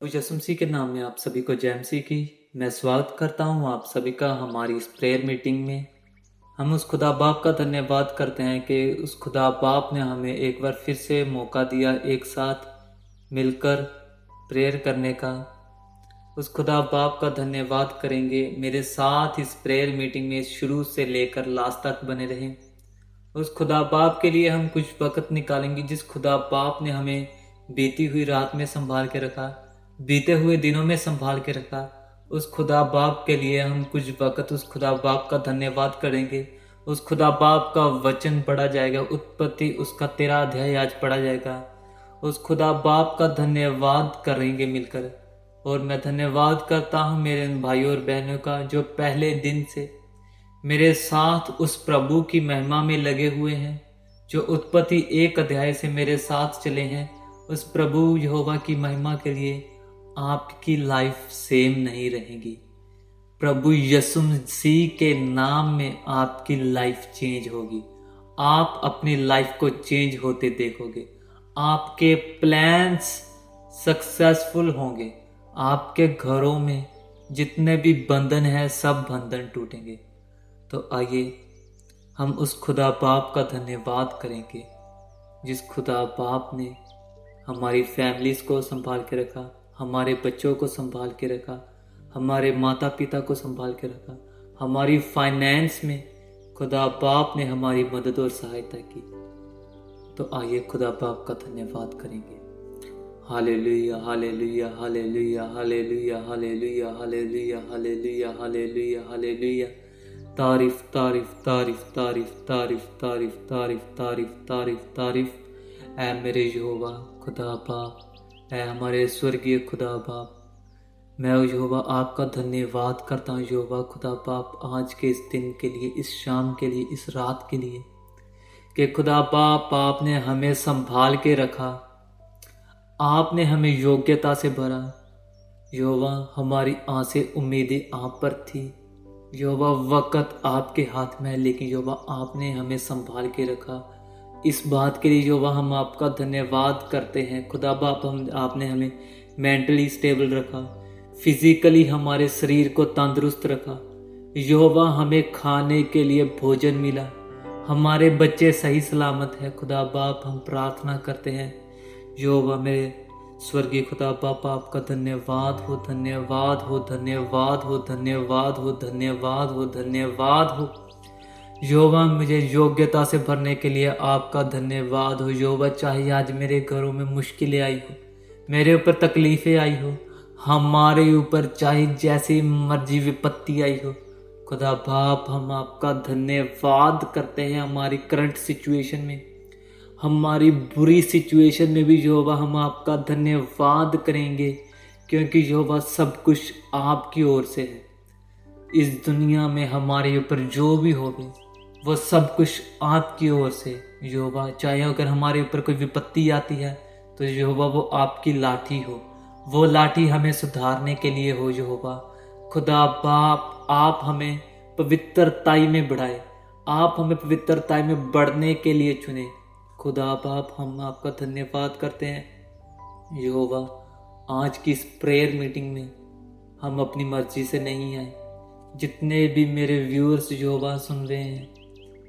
तो यीशु मसीह के नाम में आप सभी को जय मसीह की। मैं स्वागत करता हूँ आप सभी का हमारी इस प्रेयर मीटिंग में। हम उस खुदा बाप का धन्यवाद करते हैं कि उस खुदा बाप ने हमें एक बार फिर से मौका दिया एक साथ मिलकर प्रेयर करने का। उस खुदा बाप का धन्यवाद करेंगे। मेरे साथ इस प्रेयर मीटिंग में शुरू से लेकर लास्ट तक बने रहें। उस खुदा बाप के लिए हम कुछ वक्त निकालेंगे जिस खुदा बाप ने हमें बीती हुई रात में संभाल के रखा, बीते हुए दिनों में संभाल के रखा। उस खुदा बाप के लिए हम कुछ वक्त उस खुदा बाप का धन्यवाद करेंगे। उस खुदा बाप का वचन पढ़ा जाएगा। उत्पत्ति उसका 13 अध्याय आज पढ़ा जाएगा। उस खुदा बाप का धन्यवाद करेंगे मिलकर। और मैं धन्यवाद करता हूँ मेरे भाइयों और बहनों का जो पहले दिन से मेरे साथ उस प्रभु की महिमा में लगे हुए हैं, जो उत्पत्ति 1 अध्याय से मेरे साथ चले हैं। उस प्रभु यहोवा की महिमा के लिए आपकी लाइफ सेम नहीं रहेगी। प्रभु यीशु मसीह के नाम में आपकी लाइफ चेंज होगी। आप अपनी लाइफ को चेंज होते देखोगे। आपके प्लान्स सक्सेसफुल होंगे। आपके घरों में जितने भी बंधन हैं सब बंधन टूटेंगे। तो आइए हम उस खुदा बाप का धन्यवाद करेंगे जिस खुदा बाप ने हमारी फैमिलीज को संभाल के रखा, हमारे बच्चों को संभाल के रखा, हमारे माता पिता को संभाल के रखा, हमारी फाइनेंस में खुदा बाप ने हमारी मदद और सहायता की। तो आइए खुदा बाप का धन्यवाद करेंगे। Hallelujah hallelujah hallelujah hallelujah hallelujah hallelujah hallelujah hallelujah hallelujah. तारीफ तारीफ तारीफ तारीफ तारीफ तारीफ तारीफ तारीफ तारीफ तारीफ। ऐ मेरे यहोवा खुदा बाप, ऐ हमारे स्वर्गीय खुदा बाप, मैं यहोवा आपका धन्यवाद करता हूँ। यहोवा खुदा बाप आज के इस दिन के लिए, इस शाम के लिए, इस रात के लिए कि खुदा बाप आपने हमें संभाल के रखा, आपने हमें योग्यता से भरा। यहोवा हमारी आसें उम्मीदें आप पर थी। यहोवा वक़्त आपके हाथ में है, लेकिन यहोवा आपने हमें संभाल के रखा। इस बात के लिए यहोवा हम आपका धन्यवाद करते हैं। खुदा बाप आपने हमें मेंटली स्टेबल रखा, फिजिकली हमारे शरीर को तंदुरुस्त रखा। यहोवा हमें खाने के लिए भोजन मिला, हमारे बच्चे सही सलामत हैं। खुदा बाप हम प्रार्थना करते हैं यहोवा मेरे स्वर्गीय खुदा बाप आपका धन्यवाद हो, धन्यवाद हो, धन्यवाद हो, धन्यवाद हो, धन्यवाद हो, धन्यवाद हो। यहोवा मुझे योग्यता से भरने के लिए आपका धन्यवाद हो। यहोवा चाहे आज मेरे घरों में मुश्किलें आई हो, मेरे ऊपर तकलीफ़ें आई हो, हमारे ऊपर चाहे जैसी मर्जी विपत्ति आई हो, खुदा बाप हम आपका धन्यवाद करते हैं। हमारी करंट सिचुएशन में, हमारी बुरी सिचुएशन में भी यहोवा हम आपका धन्यवाद करेंगे, क्योंकि यहोवा सब कुछ आपकी ओर से है। इस दुनिया में हमारे ऊपर जो भी होवे वो सब कुछ आपकी ओर से। यहोवा चाहे अगर हमारे ऊपर कोई विपत्ति आती है तो यहोवा वो आपकी लाठी हो, वो लाठी हमें सुधारने के लिए हो। यहोवा खुदा बाप आप हमें पवित्रताई में बढ़ाए, आप हमें पवित्रताई में बढ़ने के लिए चुने। खुदा बाप हम आपका धन्यवाद करते हैं। यहोवा आज की इस प्रेयर मीटिंग में हम अपनी मर्जी से नहीं आए। जितने भी मेरे व्यूअर्स यहोवा सुन रहे हैं,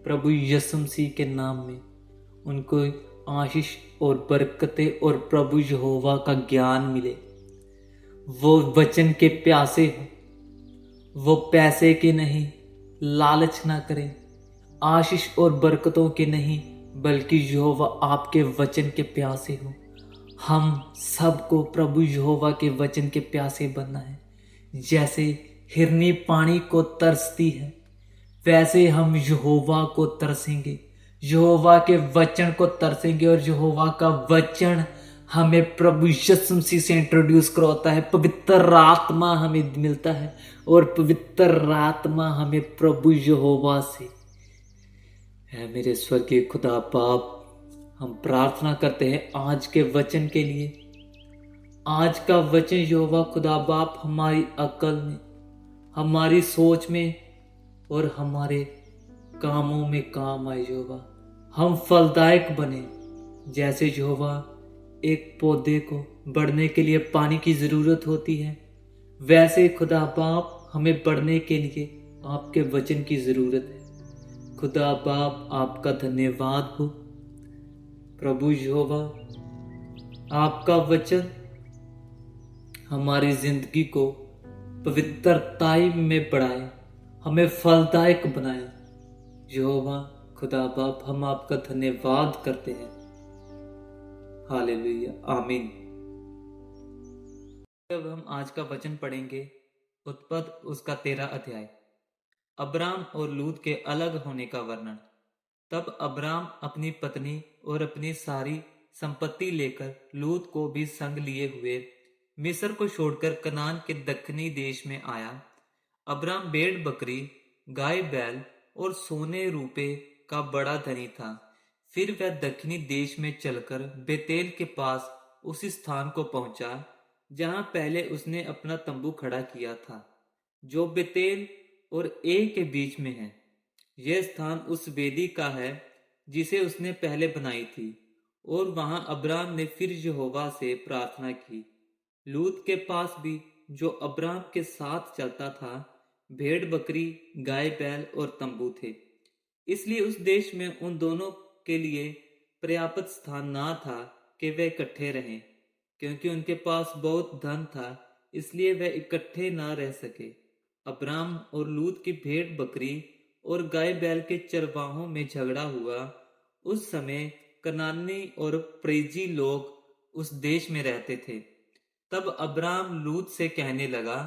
प्रभु यीशु मसीह के नाम में उनको आशीष और बरकतें और प्रभु यहोवा का ज्ञान मिले। वो वचन के प्यासे हो, वो पैसे के नहीं, लालच ना करें, आशीष और बरकतों के नहीं, बल्कि यहोवा आपके वचन के प्यासे हो। हम सबको प्रभु यहोवा के वचन के प्यासे बनना है। जैसे हिरनी पानी को तरसती है, वैसे हम यहोवा को तरसेंगे, यहोवा के वचन को तरसेंगे। और यहोवा का वचन हमें प्रभु यीशु मसीह से इंट्रोड्यूस करवाता है। पवित्र आत्मा हमें मिलता है और पवित्र आत्मा हमें प्रभु यहोवा से है। मेरे स्वर्गीय खुदा बाप हम प्रार्थना करते हैं आज के वचन के लिए। आज का वचन यहोवा खुदा बाप हमारी अकल में, हमारी सोच में और हमारे कामों में काम आए। यहोवा हम फलदायक बने, जैसे यहोवा एक पौधे को बढ़ने के लिए पानी की ज़रूरत होती है, वैसे खुदा बाप हमें बढ़ने के लिए आपके वचन की ज़रूरत है। खुदा बाप आपका धन्यवाद हो। प्रभु यहोवा, आपका वचन हमारी जिंदगी को पवित्रताई में बढ़ाए, हमें फलदायक बनाए। यहोवा खुदा बाप, हम आपका धन्यवाद करते हैं। हालेलुया, आमीन। अब हम आज का वचन पढ़ेंगे, उत्पत्ति उसका 13 अध्याय। अब्राम और लूत के अलग होने का वर्णन। तब अब्राम अपनी पत्नी और अपनी सारी संपत्ति लेकर लूत को भी संग लिए हुए मिस्र को छोड़कर कनान के दक्षिणी देश में आया। अब्राम भेड़ बकरी, गाय बैल और सोने रूपे का बड़ा धनी था। फिर वह दक्षिणी देश में चलकर बेतेल के पास उस स्थान को पहुंचा जहां पहले उसने अपना तंबू खड़ा किया था, जो बेतेल और ए के बीच में है। यह स्थान उस वेदी का है जिसे उसने पहले बनाई थी, और वहां अब्राम ने फिर यहोवा से प्रार्थना की। लूत के पास भी, जो अब्राम के साथ चलता था, भेड़ बकरी, गाय बैल और तंबू थे। इसलिए उस देश में उन दोनों के लिए पर्याप्त स्थान ना था कि वे इकट्ठे रहें, क्योंकि उनके पास बहुत धन था, इसलिए वे इकट्ठे ना रह सके। अब्राम और लूत की भेड़ बकरी और गाय बैल के चरवाहों में झगड़ा हुआ। उस समय कनानी और परिज्जी लोग उस देश में रहते थे। तब अब्राम लूत से कहने लगा,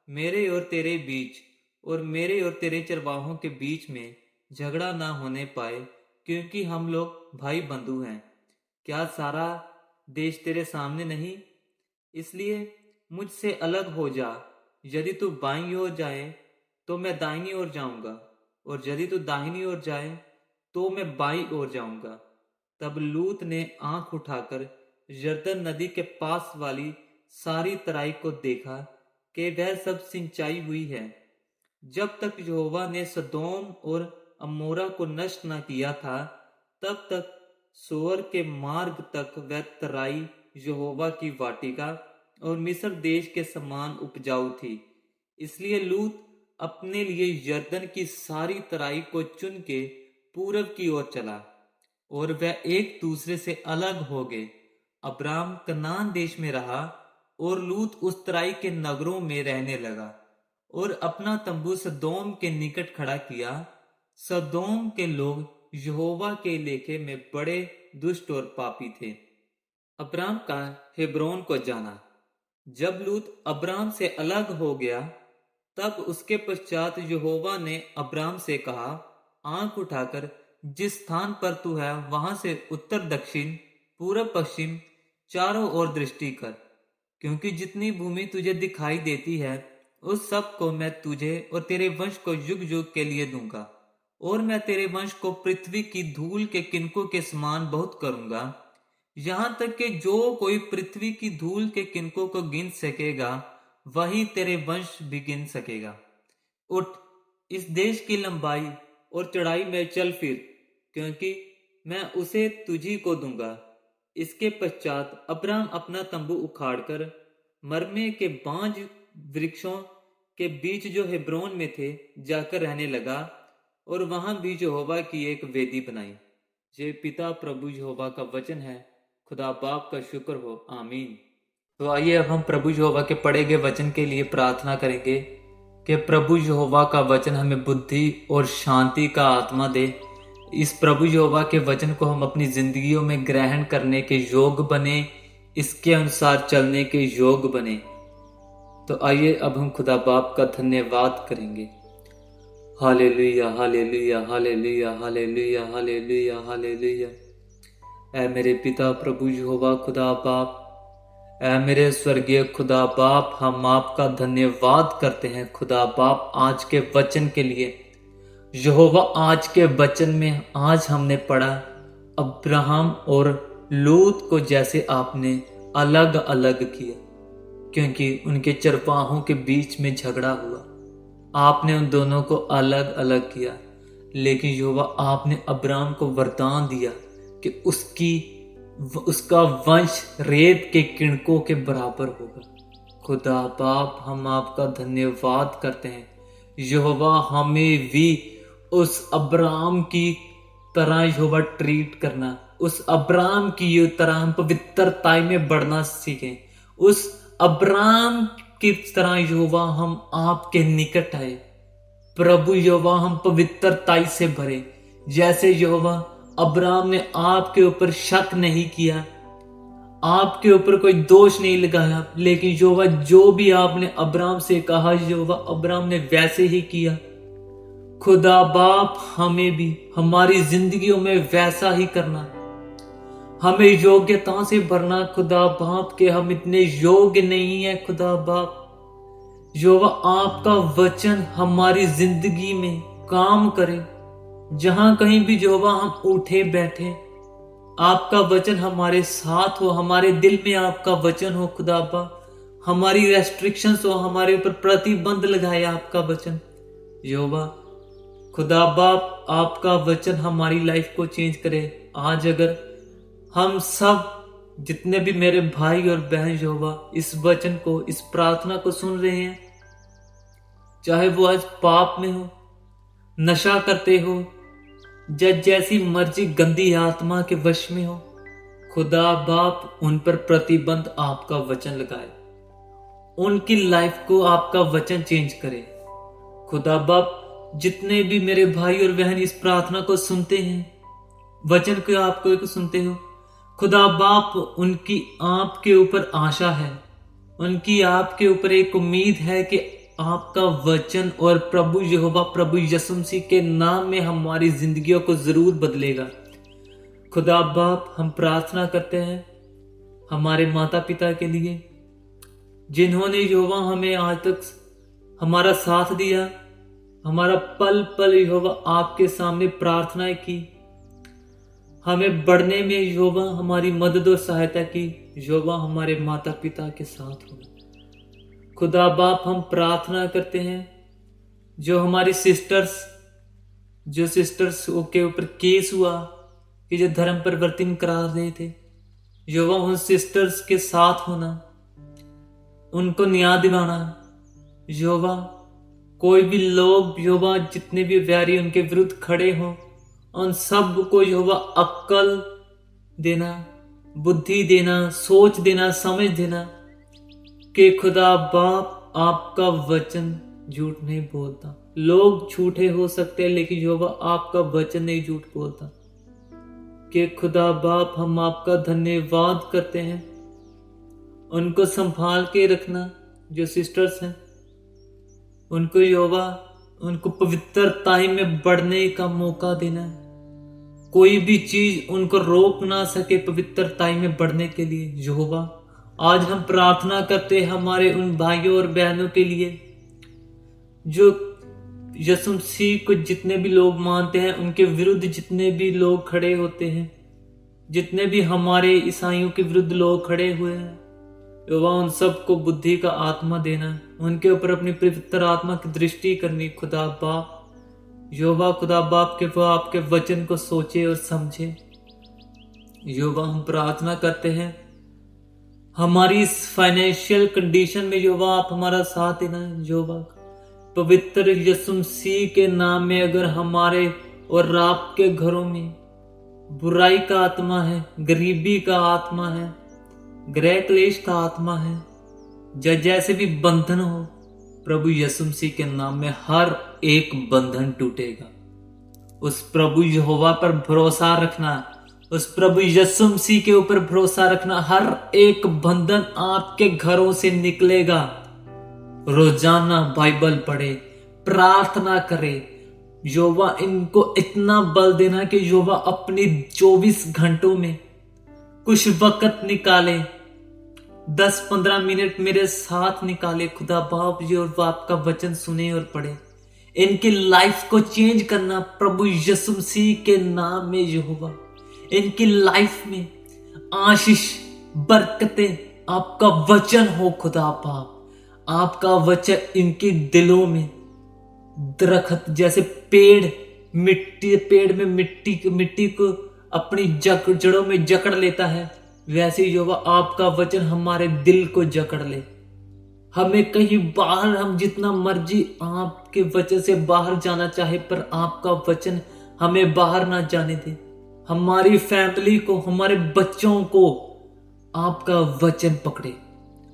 मेरे और तेरे बीच और मेरे और तेरे चरवाहों के बीच में झगड़ा ना होने पाए, क्योंकि हम लोग भाई बंधु हैं। क्या सारा देश तेरे सामने नहीं? इसलिए मुझसे अलग हो जा। यदि तू बाईं ओर जाए तो मैं दाहिनी ओर जाऊंगा, और यदि तू दाहिनी ओर जाए तो मैं बाईं ओर जाऊंगा। तब लूत ने आंख उठाकर यरदन नदी के पास वाली सारी तराई को देखा कि वह सब सिंचाई हुई है। जब तक यहोवा ने सदोम और अमोरा को नष्ट न किया था, तब तक सोअर के मार्ग तक वह तराई यहोवा की वाटिका और मिस्र देश के समान उपजाऊ थी। इसलिए लूत अपने लिए यरदन की सारी तराई को चुन के पूरब की ओर चला, और वह एक दूसरे से अलग हो गए। अब्राम कनान देश में रहा, और लूत उस तराई के नगरों में रहने लगा, और अपना तंबू सदोम के निकट खड़ा किया। सदोम के लोग यहोवा के लेखे में बड़े दुष्ट और पापी थे। अब्राम का हेब्रोन को जाना। जब लूत अब्राम से अलग हो गया, तब उसके पश्चात यहोवा ने अब्राम से कहा, आंख उठाकर जिस स्थान पर तू है वहां से उत्तर दक्षिण पूरब पश्चिम चारों ओर दृष्टि कर, क्योंकि जितनी भूमि तुझे दिखाई देती है उस सब को मैं तुझे और तेरे वंश को युग युग के लिए दूंगा, और मैं तेरे वंश को पृथ्वी की धूल के किनकों के समान बहुत करूंगा, यहाँ तक कि जो कोई पृथ्वी की धूल के किनकों को गिन सकेगा वही तेरे वंश भी गिन सकेगा। उठ, इस देश की लंबाई और चढ़ाई में चल फिर, क्योंकि मैं उसे तुझी को दूंगा। इसके पश्चात अब्राम अपना तंबू उखाड़कर मरमे के बांज वृक्षों के बीच जो हेब्रोन में थे जाकर रहने लगा, और वहां भी यहोवा की एक वेदी बनाई। ये पिता प्रभु यहोवा का वचन है। खुदा बाप का शुक्र हो, आमीन। तो आइए अब हम प्रभु यहोवा के पढ़े गए वचन के लिए प्रार्थना करेंगे कि प्रभु यहोवा का वचन हमें बुद्धि और शांति का आत्मा दे। इस प्रभु यहोवा के वचन को हम अपनी जिंदगियों में ग्रहण करने के योग बने, इसके अनुसार चलने के योग बने। तो आइए अब हम खुदा बाप का धन्यवाद करेंगे। Hallelujah, hallelujah, hallelujah, hallelujah, hallelujah, hallelujah. ऐ मेरे पिता प्रभु यहोवा खुदा बाप, ऐ मेरे स्वर्गीय खुदा बाप, हम आपका धन्यवाद करते हैं खुदा बाप आज के वचन के लिए। यहोवा आज के वचन में आज हमने पढ़ा अब्राहम और लूत को जैसे आपने अलग अलग किया, क्योंकि उनके चरवाहों के बीच में झगड़ा हुआ। आपने उन दोनों को अलग अलग किया, लेकिन यहोवा आपने अब्राहम को वरदान दिया कि उसकी उसका वंश रेत के किणकों के बराबर होगा। खुदा बाप, हम आपका धन्यवाद करते हैं। यहोवा, हमें भी उस अब्राहम की तरह यहोवा ट्रीट करना, उस अब्राहम की तरह हम पवित्रताई में बढ़ना सीखें। उस अब्राहम की तरह यहोवा हम आपके निकट आए। प्रभु यहोवा, हम पवित्रताई से भरे। जैसे यहोवा अब्राहम ने आपके ऊपर शक नहीं किया, आपके ऊपर कोई दोष नहीं लगाया, लेकिन यहोवा जो भी आपने अब्राहम से कहा यहोवा अब्राहम ने वैसे ही किया। खुदा बाप, हमें भी हमारी जिंदगियों में वैसा ही करना, हमें योग्यता से भरना। खुदा बाप के हम इतने योग्य नहीं है खुदा बाप। यहोवा आपका वचन हमारी जिंदगी में काम करे। जहां कहीं भी यहोवा हम उठे बैठे, आपका वचन हमारे साथ हो, हमारे दिल में आपका वचन हो खुदा बाप। हमारी रेस्ट्रिक्शंस हो, हमारे ऊपर प्रतिबंध लगाए आपका वचन। यहोवा खुदा बाप, आपका वचन हमारी लाइफ को चेंज करे। आज अगर हम सब जितने भी मेरे भाई और बहन यहोवा इस वचन को, इस प्रार्थना को सुन रहे हैं, चाहे वो आज पाप में हो, नशा करते हो, जैसी मर्जी गंदी आत्मा के वश में हो, खुदा बाप उन पर प्रतिबंध आपका वचन लगाए, उनकी लाइफ को आपका वचन चेंज करे। खुदा बाप, जितने भी मेरे भाई और बहन इस प्रार्थना को सुनते हैं, वचन को आपको सुनते हो, खुदा बाप उनकी आपके ऊपर आशा है, उनकी आपके ऊपर एक उम्मीद है कि आपका वचन और प्रभु यहोवा प्रभु यीशु मसीह के नाम में हमारी जिंदगियों को जरूर बदलेगा। खुदा बाप, हम प्रार्थना करते हैं हमारे माता पिता के लिए, जिन्होंने यहोवा हमें आज तक हमारा साथ दिया, हमारा पल पल यहोवा आपके सामने प्रार्थनाएं की, हमें बढ़ने में यहोवा हमारी मदद और सहायता की। यहोवा हमारे माता पिता के साथ हो। खुदा बाप, हम प्रार्थना करते हैं जो हमारी सिस्टर्स के ऊपर केस हुआ कि जो धर्म परिवर्तन करा रहे थे, यहोवा उन सिस्टर्स के साथ होना, उनको न्याय दिलाना। यहोवा कोई भी लोग यहोवा जितने भी वैरी उनके विरुद्ध खड़े हों, उन सब को यहोवा अक्ल देना, बुद्धि देना, सोच देना, समझ देना कि खुदा बाप आपका वचन झूठ नहीं बोलता। लोग झूठे हो सकते हैं, लेकिन यहोवा आपका वचन नहीं झूठ बोलता। कि खुदा बाप, हम आपका धन्यवाद करते हैं। उनको संभाल के रखना, जो सिस्टर्स हैं उनको यहोवा उनको पवित्रताई में बढ़ने का मौका देना। कोई भी चीज उनको रोक ना सके पवित्रताई में बढ़ने के लिए। यहोवा, आज हम प्रार्थना करते हैं हमारे उन भाइयों और बहनों के लिए जो यीशु मसीह को जितने भी लोग मानते हैं, उनके विरुद्ध जितने भी लोग खड़े होते हैं, जितने भी हमारे ईसाइयों के विरुद्ध लोग खड़े हुए हैं, यहोवा उन सबको बुद्धि का आत्मा देना, उनके ऊपर अपनी पवित्र आत्मा की दृष्टि करनी। खुदा बाप, यहोवा खुदा बाप के वो आपके वचन को सोचे और समझे। यहोवा, हम प्रार्थना करते हैं हमारी इस फाइनेंशियल कंडीशन में यहोवा आप हमारा साथ देना। यहोवा पवित्र यीशु मसीह के नाम में अगर हमारे और आपके घरों में बुराई का आत्मा है, गरीबी का आत्मा है, गृह क्लेश का आत्मा है, जैसे भी बंधन हो, प्रभु यीशु मसीह के नाम में हर एक बंधन टूटेगा। उस प्रभु यहोवा पर भरोसा रखना, उस प्रभु यीशु मसीह के ऊपर भरोसा रखना। हर एक बंधन आपके घरों से निकलेगा। रोजाना बाइबल पढ़े, प्रार्थना करे। यहोवा इनको इतना बल देना कि यहोवा अपनी 24 घंटों में कुछ वक्त निकाले, 10-15 मिनट मेरे साथ निकाले। खुदा बाप जी, और आपका वचन सुने और पढ़े। इनकी लाइफ को चेंज करना प्रभु यीशु मसीह के नाम में। यहोवा इनकी लाइफ में आशीष, बरकतें, आपका वचन हो। खुदा बाप, आपका वचन इनके दिलों में दरख्त जैसे पेड़ में मिट्टी को अपनी जड़ों में जकड़ लेता है, वैसे ही यहोवा आपका वचन हमारे दिल को जकड़ ले। हमें कहीं बाहर, हम जितना मर्जी आपके वचन से बाहर जाना चाहे, पर आपका वचन हमें बाहर ना जाने दे। हमारी फैमिली को, हमारे बच्चों को आपका वचन पकड़े।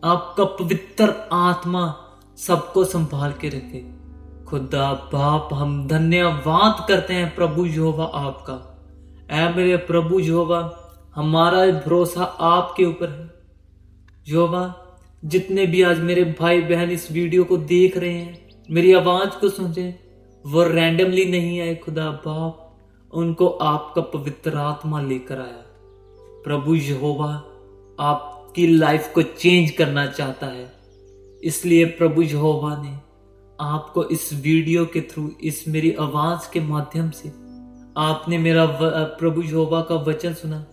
आपका पवित्र आत्मा सबको संभाल के रखे। खुदा बाप, हम धन्यवाद करते हैं प्रभु यहोवा आपका। ऐ मेरे प्रभु यहोवा, हमारा भरोसा आपके ऊपर है। यहोवा, जितने भी आज मेरे भाई बहन इस वीडियो को देख रहे हैं, मेरी आवाज को सुन रहे हैं, वो रैंडमली नहीं आए खुदा बाप, उनको आपका पवित्र आत्मा लेकर आया। प्रभु यहोवा आपकी लाइफ को चेंज करना चाहता है, इसलिए प्रभु यहोवा ने आपको इस वीडियो के थ्रू, इस मेरी आवाज के माध्यम से आपने मेरा प्रभु यहोवा का वचन सुना।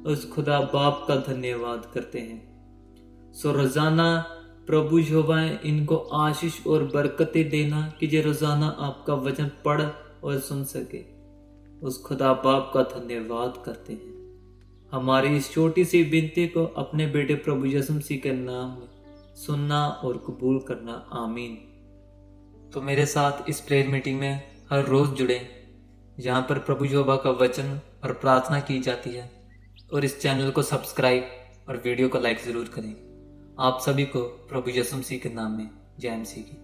उस खुदा बाप का धन्यवाद करते हैं। सो रोजाना प्रभु यहोवा इनको आशीष और बरकतें देना कि जो रोजाना आपका वचन पढ़ और सुन सके। उस खुदा बाप का धन्यवाद करते हैं। हमारी इस छोटी सी विनती को अपने बेटे प्रभु यीशु मसीह के नाम में सुनना और कबूल करना, आमीन। तो मेरे साथ इस प्रेयर मीटिंग में हर रोज जुड़े, जहाँ पर प्रभु यहोवा का वचन और प्रार्थना की जाती है। और इस चैनल को सब्सक्राइब और वीडियो को लाइक जरूर करें। आप सभी को प्रभु यीशु मसीह के नाम में जय मसीह की।